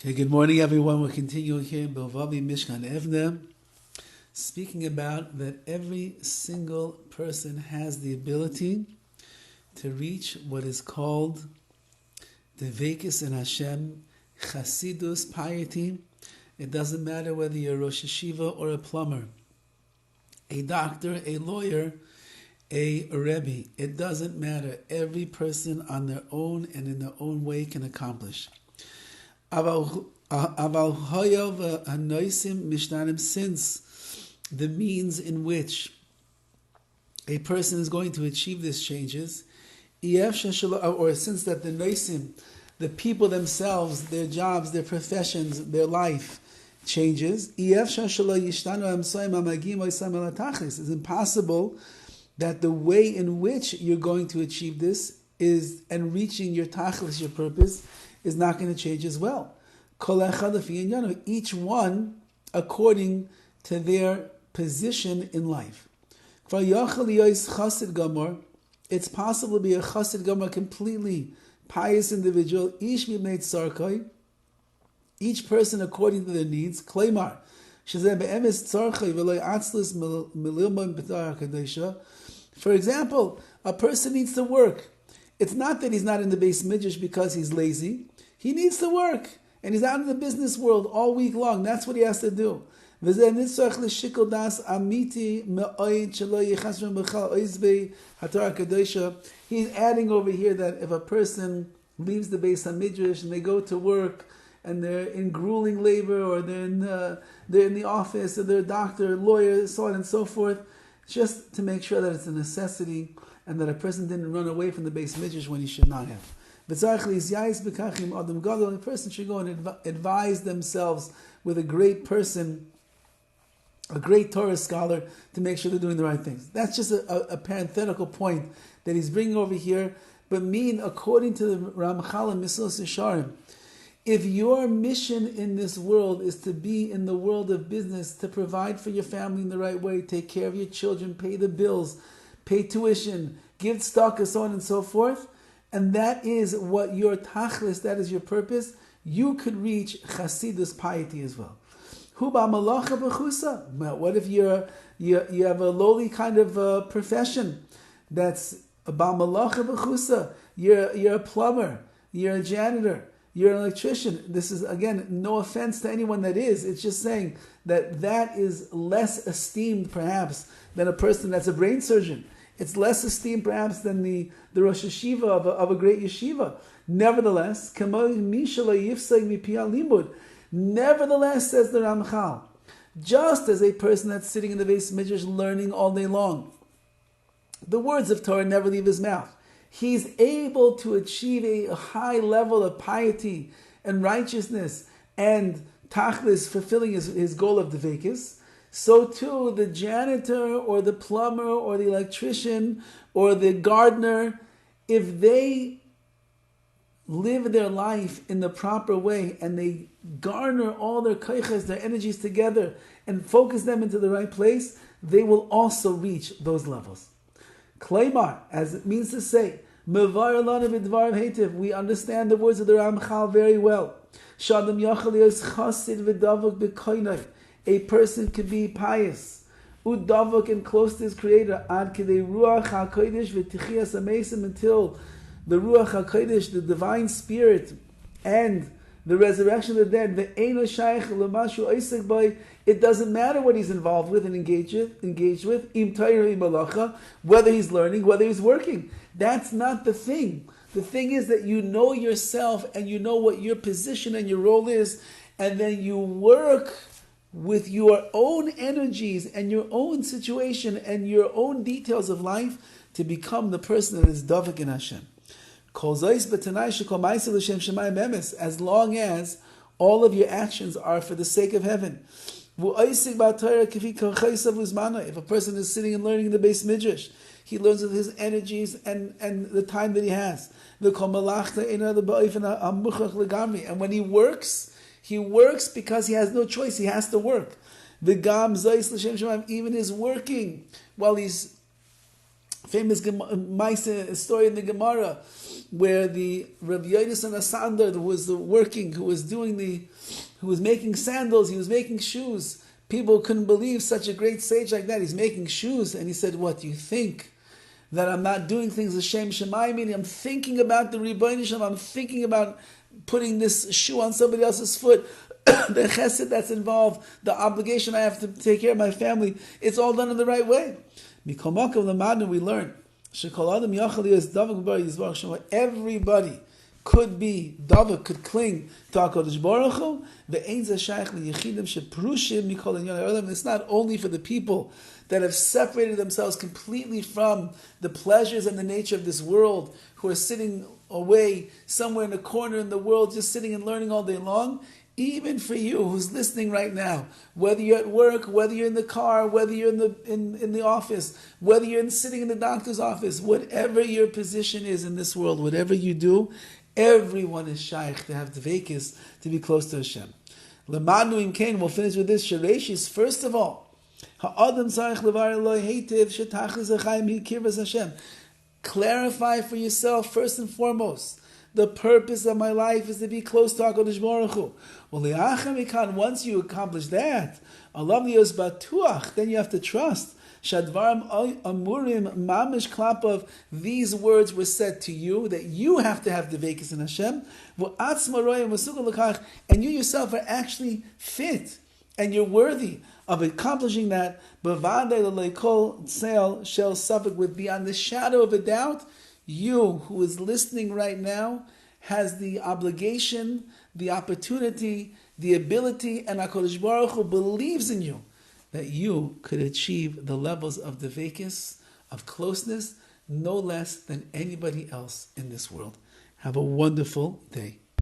Okay, good morning, everyone. We're continuing here in BILVAVI, MISHKAN, EVNEH, speaking about that every single person has the ability to reach what is called Devekis in Hashem, Chasidus, piety. It doesn't matter whether you're a Rosh Hashiva or a plumber, a doctor, a lawyer, a Rabbi. It doesn't matter. Every person on their own and in their own way can accomplish. Since the means in which a person is going to achieve this changes, or since that the noisim, the people themselves, their jobs, their professions, their life changes, it's impossible that the way in which you're going to achieve this is, and reaching your tachlis, your purpose, is not going to change as well. Each one according to their position in life. It's possible to be a chassid gamor, completely pious individual. Each person according to their needs. For example, a person needs to work. It's not that he's not in the Beis Midrash because he's lazy. He needs to work. And he's out in the business world all week long. That's what he has to do. He's adding over here that if a person leaves the Beis HaMidrash and they go to work and they're in grueling labor, or they're in the office, or they're a doctor, lawyer, so on and so forth, just to make sure that it's a necessity and that a person didn't run away from the Beis Midrash when he should not have. A person should go and advise themselves with a great person, a great Torah scholar, to make sure they're doing the right things. That's just a parenthetical point that he's bringing over here. But according to the Ramchal and Mesilas Yesharim, if your mission in this world is to be in the world of business, to provide for your family in the right way, take care of your children, pay the bills, pay tuition, give tzedakah, so on and so forth, and that is what your tachlis, that is your purpose, you could reach chasidus, piety as well. What if you have a lowly kind of profession that's a ba'malacha b'chusa? You're a plumber, you're a janitor, you're an electrician. This is, again, no offense to anyone that is. It's just saying that is less esteemed perhaps than a person that's a brain surgeon. It's less esteemed perhaps than the Rosh Hashiva of a great yeshiva. Nevertheless, nevertheless, says the Ramchal, just as a person that's sitting in the Beis Midrash learning all day long, the words of Torah never leave his mouth. He's able to achieve a high level of piety and righteousness and tachlis, fulfilling his goal of devekis. So too, the janitor or the plumber or the electrician or the gardener, if they live their life in the proper way and they garner all their koiches, their energies together and focus them into the right place, they will also reach those levels. Kleimar, as it means to say, we understand the words of the Ramchal very well. A person could be pious, udavok, and close to his Creator, ad kedei ruach hakodesh v'tichias amesim, until the ruach hakodesh, the divine spirit, and the resurrection of the dead. Ve'eino shaykh l'mashu oisek by. It doesn't matter what he's involved with and engaged with. Im Torah im malacha, whether he's learning, whether he's working. That's not the thing. The thing is that you know yourself and you know what your position and your role is, and then you work with your own energies and your own situation and your own details of life to become the person that is Dovid in Hashem. As long as all of your actions are for the sake of heaven. If a person is sitting and learning in the Beis Midrash, he learns with his energies and the time that he has. And when he works because he has no choice. He has to work. Even his working while he's famous story in the Gemara where the Rabbi Yonasan Asander, who was who was making sandals, he was making shoes. People couldn't believe such a great sage like that. He's making shoes, and he said, "What, you think that I'm not doing things Hashem Shemayim, meaning I'm thinking about the Rebbeinu Shalom, I'm thinking about putting this shoe on somebody else's foot, the chesed that's involved, the obligation I have to take care of my family, it's all done in the right way." Mikol Makom Lamadu, we learn, everybody could be, Dovid could cling to HaKadosh Baruch Hu. It's not only for the people that have separated themselves completely from the pleasures and the nature of this world, who are sitting away somewhere in a corner in the world, just sitting and learning all day long. Even for you who's listening right now, whether you're at work, whether you're in the car, whether you're in the office, whether you're sitting in the doctor's office, whatever your position is in this world, whatever you do, everyone is shaykh to have dveikis, to be close to Hashem. Lemanu im kain, we'll finish with this. Shareshis, first of all, ha'adam tzarich levar Eloi heitiv shetachlis achayim hikirvas Hashem. Clarify for yourself, first and foremost, the purpose of my life is to be close to HaKadosh Baruch Hu. Once you accomplish that, then you have to trust. Shadvarim amurim mamish klapav. These words were said to you, that you have to have the vekas in Hashem. And you yourself are actually fit, and you're worthy of accomplishing that. With beyond the shadow of a doubt, you who is listening right now has the obligation, the opportunity, the ability, and HaKadosh Baruch Hu believes in you, that you could achieve the levels of devekis, of closeness, no less than anybody else in this world. Have a wonderful day.